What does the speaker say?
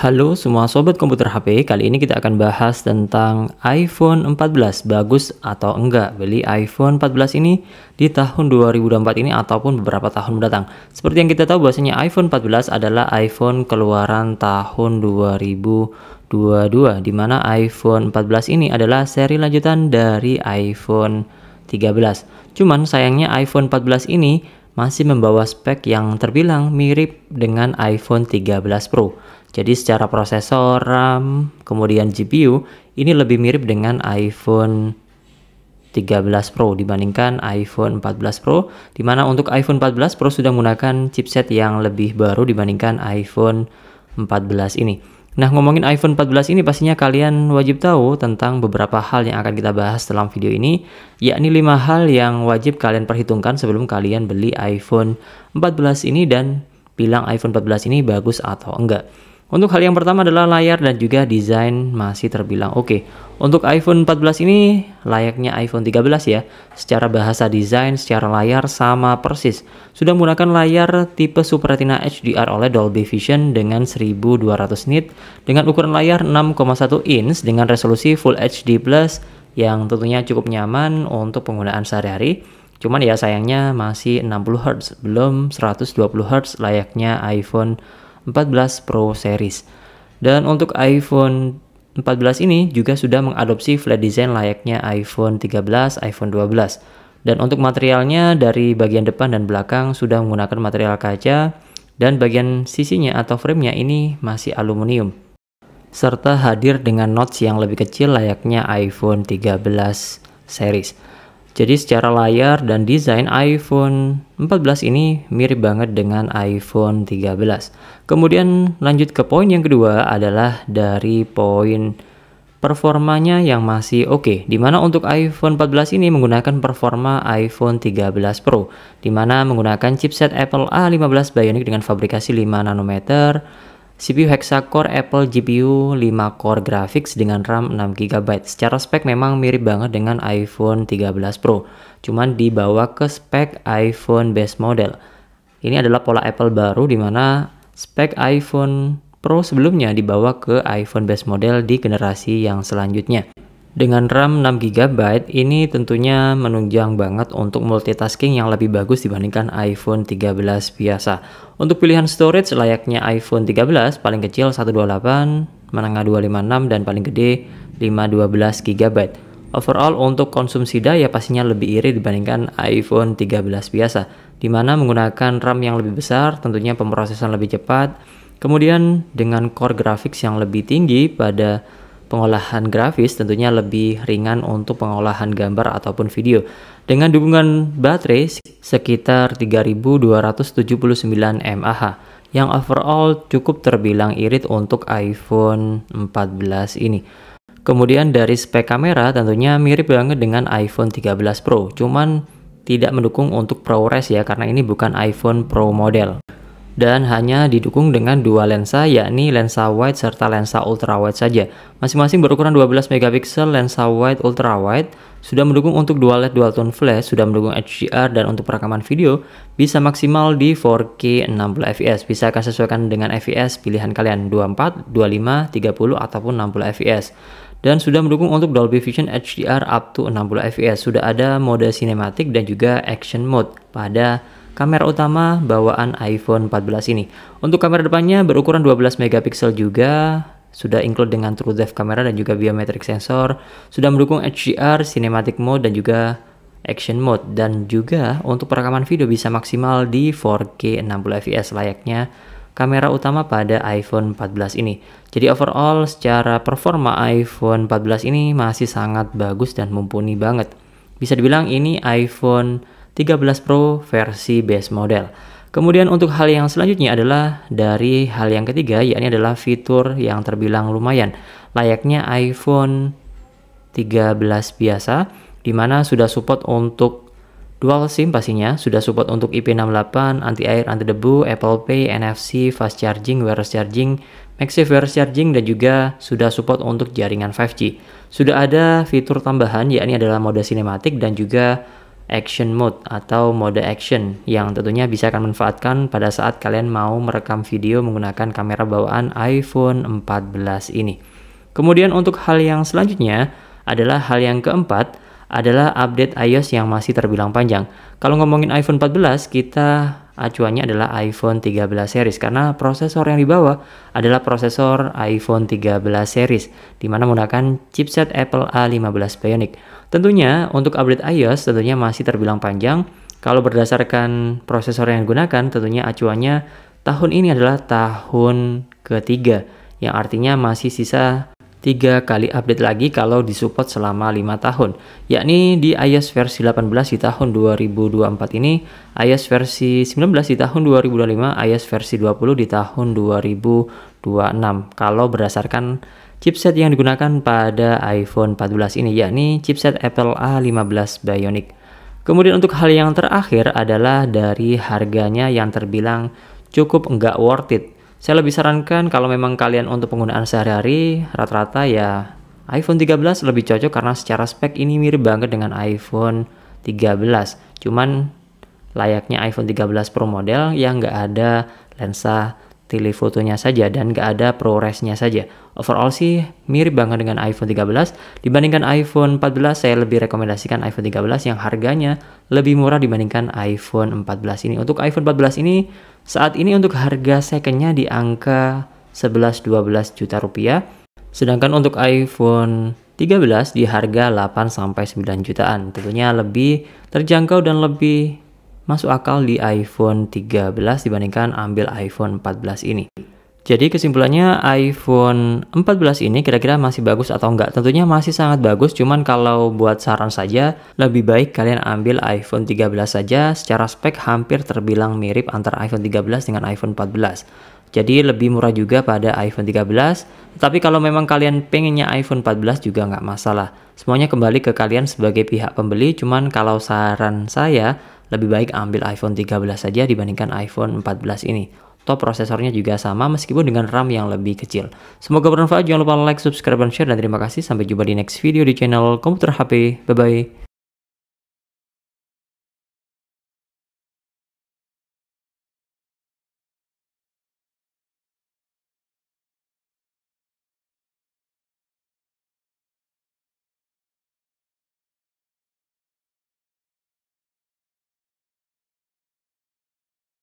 Halo semua sobat komputer HP, kali ini kita akan bahas tentang iPhone 14 bagus atau enggak beli iPhone 14 ini di tahun 2024 ini ataupun beberapa tahun mendatang. Seperti yang kita tahu bahwasanya iPhone 14 adalah iPhone keluaran tahun 2022, di mana iPhone 14 ini adalah seri lanjutan dari iPhone 13. Cuman sayangnya iPhone 14 ini masih membawa spek yang terbilang mirip dengan iPhone 13 Pro. Jadi secara prosesor, RAM, kemudian GPU ini lebih mirip dengan iPhone 13 Pro dibandingkan iPhone 14 Pro, di mana untuk iPhone 14 Pro sudah menggunakan chipset yang lebih baru dibandingkan iPhone 14 ini. Nah, ngomongin iPhone 14 ini pastinya kalian wajib tahu tentang beberapa hal yang akan kita bahas dalam video ini, yakni 5 hal yang wajib kalian perhitungkan sebelum kalian beli iPhone 14 ini dan bilang iPhone 14 ini bagus atau enggak. Untuk hal yang pertama adalah layar dan juga desain masih terbilang oke. Untuk iPhone 14 ini layaknya iPhone 13 ya. Secara bahasa desain, secara layar sama persis. Sudah menggunakan layar tipe Super Retina HDR OLED Dolby Vision dengan 1200 nit dengan ukuran layar 6,1 inch dengan resolusi Full HD+ yang tentunya cukup nyaman untuk penggunaan sehari-hari. Cuman ya sayangnya masih 60 Hz, belum 120 Hz layaknya iPhone 14 Pro series. Dan untuk iPhone 14 ini juga sudah mengadopsi flat design layaknya iPhone 13, iPhone 12. Dan untuk materialnya dari bagian depan dan belakang sudah menggunakan material kaca dan bagian sisinya atau framenya ini masih aluminium. Serta hadir dengan notch yang lebih kecil layaknya iPhone 13 series. Jadi secara layar dan desain iPhone 14 ini mirip banget dengan iPhone 13. Kemudian lanjut ke poin yang kedua adalah dari poin performanya yang masih oke. Dimana untuk iPhone 14 ini menggunakan performa iPhone 13 Pro. Dimana menggunakan chipset Apple A15 Bionic dengan fabrikasi 5 nanometer. CPU Hexa-core Apple GPU 5 core graphics dengan RAM 6GB. Secara spek memang mirip banget dengan iPhone 13 Pro. Cuman dibawa ke spek iPhone base model. Ini adalah pola Apple baru di mana spek iPhone Pro sebelumnya dibawa ke iPhone base model di generasi yang selanjutnya. Dengan RAM 6GB ini tentunya menunjang banget untuk multitasking yang lebih bagus dibandingkan iPhone 13 biasa. Untuk pilihan storage layaknya iPhone 13 paling kecil 128, menengah 256 dan paling gede 512GB. Overall untuk konsumsi daya pastinya lebih irit dibandingkan iPhone 13 biasa, dimana menggunakan RAM yang lebih besar, tentunya pemrosesan lebih cepat, kemudian dengan core graphics yang lebih tinggi pada pengolahan grafis tentunya lebih ringan untuk pengolahan gambar ataupun video. Dengan dukungan baterai sekitar 3279 mAh yang overall cukup terbilang irit untuk iPhone 14 ini. Kemudian dari spek kamera tentunya mirip banget dengan iPhone 13 Pro, cuman tidak mendukung untuk ProRes ya karena ini bukan iPhone Pro model. Dan hanya didukung dengan dua lensa, yakni lensa wide serta lensa ultrawide saja. Masing-masing berukuran 12 megapiksel. Lensa wide ultrawide sudah mendukung untuk dual LED dual tone flash, sudah mendukung HDR, dan untuk perekaman video bisa maksimal di 4K 60 fps. Bisa akan sesuaikan dengan fps pilihan kalian 24, 25, 30 ataupun 60 fps. Dan sudah mendukung untuk Dolby Vision HDR up to 60 fps. Sudah ada mode sinematik dan juga action mode pada kamera utama bawaan iPhone 14 ini. Untuk kamera depannya berukuran 12 megapiksel juga, sudah include dengan True Depth kamera dan juga biometric sensor, sudah mendukung HDR, cinematic mode dan juga action mode, dan juga untuk perekaman video bisa maksimal di 4K 60 fps layaknya kamera utama pada iPhone 14 ini. Jadi overall secara performa iPhone 14 ini masih sangat bagus dan mumpuni banget. Bisa dibilang ini iPhone 13 Pro versi base model. Kemudian untuk hal yang selanjutnya adalah dari hal yang ketiga, yakni adalah fitur yang terbilang lumayan layaknya iPhone 13 biasa, dimana sudah support untuk dual SIM pastinya, sudah support untuk IP68, anti air, anti debu, Apple Pay, NFC, fast charging, wireless charging, MagSafe wireless charging, dan juga sudah support untuk jaringan 5G. Sudah ada fitur tambahan yakni adalah mode sinematik dan juga action mode atau mode action yang tentunya bisa kalian manfaatkan pada saat kalian mau merekam video menggunakan kamera bawaan iPhone 14 ini. Kemudian untuk hal yang selanjutnya adalah hal yang keempat adalah update iOS yang masih terbilang panjang. Kalau ngomongin iPhone 14, kita acuannya adalah iPhone 13 series karena prosesor yang dibawa adalah prosesor iPhone 13 series di mana menggunakan chipset Apple A15 Bionic. Tentunya untuk update iOS tentunya masih terbilang panjang. Kalau berdasarkan prosesor yang digunakan, tentunya acuannya tahun ini adalah tahun ketiga yang artinya masih sisa 3 kali update lagi kalau disupport selama 5 tahun, yakni di iOS versi 18 di tahun 2024 ini, iOS versi 19 di tahun 2025, iOS versi 20 di tahun 2026 kalau berdasarkan chipset yang digunakan pada iPhone 14 ini, yakni chipset Apple A15 Bionic. Kemudian untuk hal yang terakhir adalah dari harganya yang terbilang cukup enggak worth it. Saya lebih sarankan kalau memang kalian untuk penggunaan sehari-hari, rata-rata ya iPhone 13 lebih cocok karena secara spek ini mirip banget dengan iPhone 13. Cuman layaknya iPhone 13 Pro model yang nggak ada lensa telefotonya saja dan nggak ada ProRes-nya saja. Overall sih mirip banget dengan iPhone 13. Dibandingkan iPhone 14, saya lebih rekomendasikan iPhone 13 yang harganya lebih murah dibandingkan iPhone 14 ini. Untuk iPhone 14 ini, saat ini untuk harga secondnya di angka 11-12 juta rupiah. Sedangkan untuk iPhone 13 di harga 8-9 jutaan. Tentunya lebih terjangkau dan lebih masuk akal di iPhone 13 dibandingkan ambil iPhone 14 ini. Jadi kesimpulannya iPhone 14 ini kira-kira masih bagus atau enggak? Tentunya masih sangat bagus, cuman kalau buat saran saja lebih baik kalian ambil iPhone 13 saja. Secara spek hampir terbilang mirip antara iPhone 13 dengan iPhone 14. Jadi lebih murah juga pada iPhone 13. Tapi kalau memang kalian pengennya iPhone 14 juga nggak masalah. Semuanya kembali ke kalian sebagai pihak pembeli, cuman kalau saran saya lebih baik ambil iPhone 13 saja dibandingkan iPhone 14 ini. Toh prosesornya juga sama meskipun dengan RAM yang lebih kecil. Semoga bermanfaat, jangan lupa like, subscribe, dan share, dan terima kasih. Sampai jumpa di next video di channel Komputer HP. Bye-bye.